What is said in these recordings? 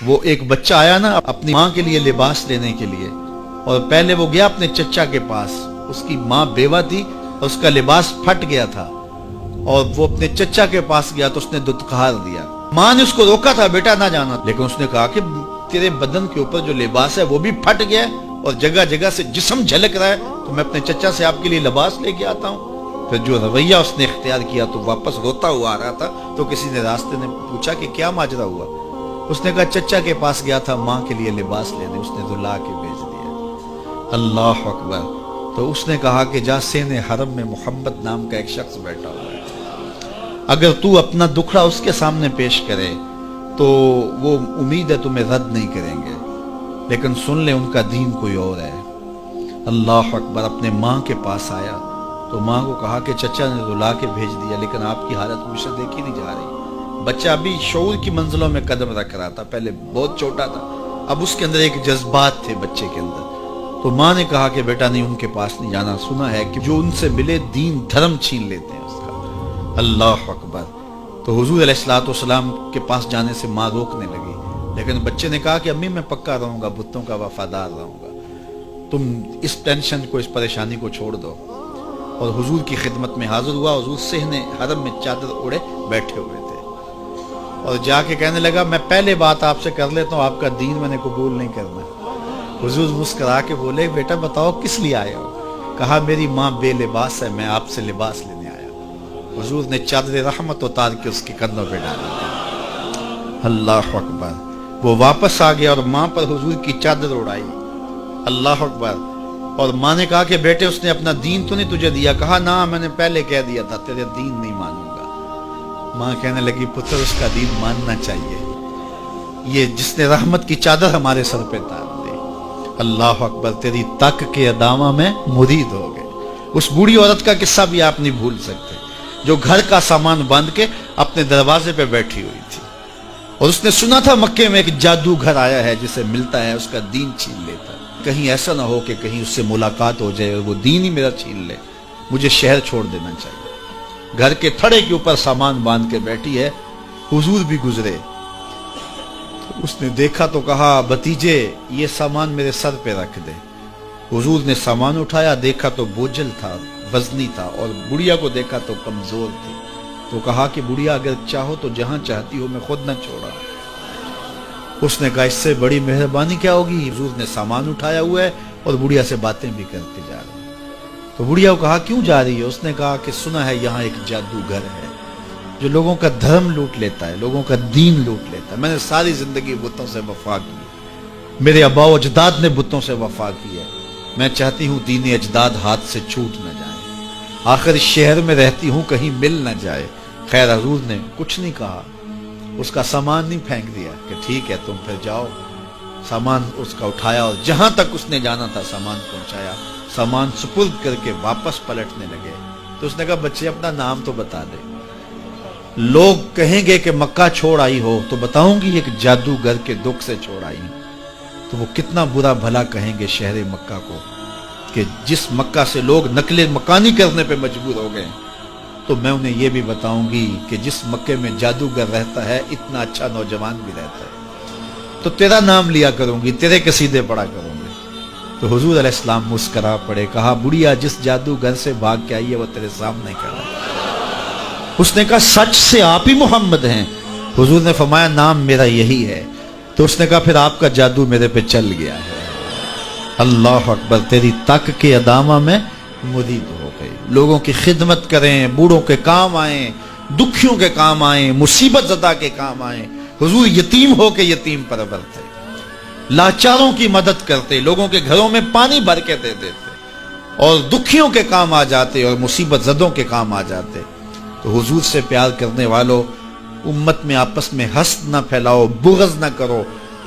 وہ ایک بچہ آیا نا اپنی ماں کے لیے لباس لینے کے لیے، اور پہلے وہ گیا اپنے چچا کے پاس، اس کی ماں بیوہ تھی اور اس کا لباس پھٹ گیا تھا، اور وہ اپنے چچا کے پاس گیا تو اس نے دتکار دیا۔ ماں نے اس کو روکا تھا بیٹا نہ جانا، لیکن اس نے کہا کہ تیرے بدن کے اوپر جو لباس ہے وہ بھی پھٹ گیا ہے اور جگہ جگہ سے جسم جھلک رہا ہے، تو میں اپنے چچا سے آپ کے لیے لباس لے کے آتا ہوں۔ پھر جو رویہ اس نے اختیار کیا تو واپس روتا ہوا آ رہا تھا، تو کسی نے راستے نے پوچھا کہ کیا ماجرا ہوا؟ اس نے کہا چچا کے پاس گیا تھا ماں کے لیے لباس لینے، اس نے تو لا کے بھیج دیا۔ اللہ اکبر۔ تو اس نے کہا کہ جا سین حرم میں محمد نام کا ایک شخص بیٹھا ہوا ہے، اگر تو اپنا دکھڑا اس کے سامنے پیش کرے تو وہ امید ہے تمہیں رد نہیں کریں گے، لیکن سن لے ان کا دین کوئی اور ہے۔ اللہ اکبر۔ اپنے ماں کے پاس آیا تو ماں کو کہا کہ چچا نے رلا کے بھیج دیا، لیکن آپ کی حالت مجھ سے دیکھی نہیں جا رہی۔ بچہ ابھی شعور کی منزلوں میں قدم رکھ رہا تھا، پہلے بہت چھوٹا تھا، اب اس کے اندر ایک جذبات تھے بچے کے اندر۔ تو ماں نے کہا کہ بیٹا نہیں، ان کے پاس نہیں جانا، سنا ہے کہ جو ان سے ملے دین دھرم چھین لیتے ہیں اس کا۔ اللہ اکبر۔ تو حضور علیہ الصلوۃ والسلام کے پاس جانے سے ماں روکنے لگی، لیکن بچے نے کہا کہ امی میں پکا رہوں گا، بتوں کا وفادار رہوں گا، تم اس ٹینشن کو، اس پریشانی کو چھوڑ دو۔ اور حضور کی خدمت میں حاضر ہوا۔ حضور صحن حرم میں چادر اوڑے بیٹھے ہوئے تھے، اور جا کے کہنے لگا میں پہلے بات آپ سے کر لیتا ہوں، آپ کا دین میں نے قبول نہیں کرنا۔ حضور مسکرا کے بولے بیٹا بتاؤ کس لیے آئے ہو؟ کہا میری ماں بے لباس ہے، میں آپ سے لباس لینے آیا ہوں۔ حضور نے چادر رحمت اتار کے اس کے کندھوں پہ ڈال دیا۔ اللہ اکبر۔ وہ واپس آ گیا اور ماں پر حضور کی چادر اڑائی۔ اللہ اکبر۔ اور ماں نے کہا کہ بیٹے اس نے اپنا دین تو نہیں تجھے دیا؟ کہا نہ، میں نے پہلے کہہ دیا تھا تیرے دین نہیں مانوں گا۔ ماں کہنے لگی پتر اس کا دین ماننا چاہیے، یہ جس نے رحمت کی چادر ہمارے سر پہ تار دی۔ اللہ اکبر۔ تیری تک کے ادامہ میں مرید ہو گئے۔ اس بوڑھی عورت کا قصہ بھی آپ نہیں بھول سکتے، جو گھر کا سامان باندھ کے اپنے دروازے پہ بیٹھی ہوئی تھی، اور اس نے سنا تھا مکے میں ایک جادوگر آیا ہے جسے ملتا ہے اس کا دین چھین لیتا ہے، کہیں ایسا نہ ہو کہ کہیں اس سے ملاقات ہو جائے اور وہ دین ہی میرا چھین لے، مجھے شہر چھوڑ دینا چاہیے۔ گھر کے تھڑے کے اوپر سامان باندھ کے بیٹھی ہے۔ حضور بھی گزرے، اس نے دیکھا تو کہا بھتیجے یہ سامان میرے سر پہ رکھ دے۔ حضور نے سامان اٹھایا، دیکھا تو بوجھل تھا، وزنی تھا، اور بڑھیا کو دیکھا تو کمزور تھی۔ تو کہا کہ بڑھیا اگر چاہو تو جہاں چاہتی ہو میں خود نہ چھوڑا۔ اس نے کہا اس سے بڑی مہربانی کیا ہوگی؟ حضور نے سامان اٹھایا ہوا ہے اور بڑھیا سے باتیں بھی کرتے جا رہے ہیں۔ تو بڑھیا کو کہا کیوں جا رہی ہے؟ اس نے کہا کہ سنا ہے یہاں ایک جادوگر ہے جو لوگوں کا دھرم لوٹ لیتا ہے، لوگوں کا دین لوٹ لیتا ہے۔ میں نے ساری زندگی بتوں سے وفا کی، میرے آباء و اجداد نے بتوں سے وفا کی ہے، میں چاہتی ہوں دین اجداد ہاتھ سے چھوٹ نہ جائے، آخر اس شہر میں رہتی ہوں کہیں مل نہ جائے۔ خیر حضور نے کچھ نہیں کہا، اس کا سامان نہیں پھینک دیا کہ ٹھیک ہے تم پھر جاؤ۔ سامان اس کا اٹھایا اور جہاں تک اس نے جانا تھا سامان پہنچایا، سامان سپرد کر کے واپس پلٹنے لگے۔ تو اس نے کہا بچے اپنا نام تو بتا دے، لوگ کہیں گے کہ مکہ چھوڑ آئی ہو تو بتاؤں گی ایک جادوگر کے دکھ سے چھوڑ آئی ہوں، تو وہ کتنا برا بھلا کہیں گے شہر مکہ کو کہ جس مکہ سے لوگ نقل مکانی کرنے پہ مجبور ہو گئے۔ تو میں انہیں یہ بھی بتاؤں گی کہ جس مکے میں جادوگر رہتا ہے اتنا اچھا نوجوان بھی رہتا ہے، تو تیرا نام لیا کروں گی، تیرے قصیدے پڑھا کروں گی۔ تو حضور علیہ السلام مسکرا پڑے، کہا بڑھیا جس جادوگر سے بھاگ کے آئی ہے وہ تیرے سامنے کھڑا ہے۔ اس نے کہا سچ سے آپ ہی محمد ہیں؟ حضور نے فرمایا نام میرا یہی ہے۔ تو اس نے کہا پھر آپ کا جادو میرے پہ چل گیا ہے۔ اللہ اکبر۔ تیری تک کے ادامہ میں مرید ہو گئی، لوگوں کی خدمت کریں، بوڑھوں کے کام آئیں، دکھیوں کے کام آئیں، مصیبت زدہ کے کام آئیں۔ حضور یتیم ہو کے یتیم پرور تھے، لاچاروں کی مدد کرتے، لوگوں کے گھروں میں پانی بھر کے دے دیتے، اور دکھیوں کے کام آ جاتے اور مصیبت زدوں کے کام آ جاتے۔ تو حضور سے پیار کرنے والوں، امت میں آپس میں حسد نہ پھیلاؤ، بغض نہ کرو،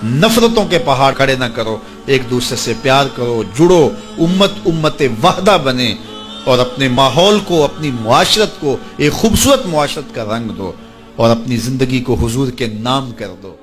نفرتوں کے پہاڑ کھڑے نہ کرو، ایک دوسرے سے پیار کرو، جڑو، امت وحدہ بنے، اور اپنے ماحول کو، اپنی معاشرت کو ایک خوبصورت معاشرت کا رنگ دو، اور اپنی زندگی کو حضور کے نام کر دو۔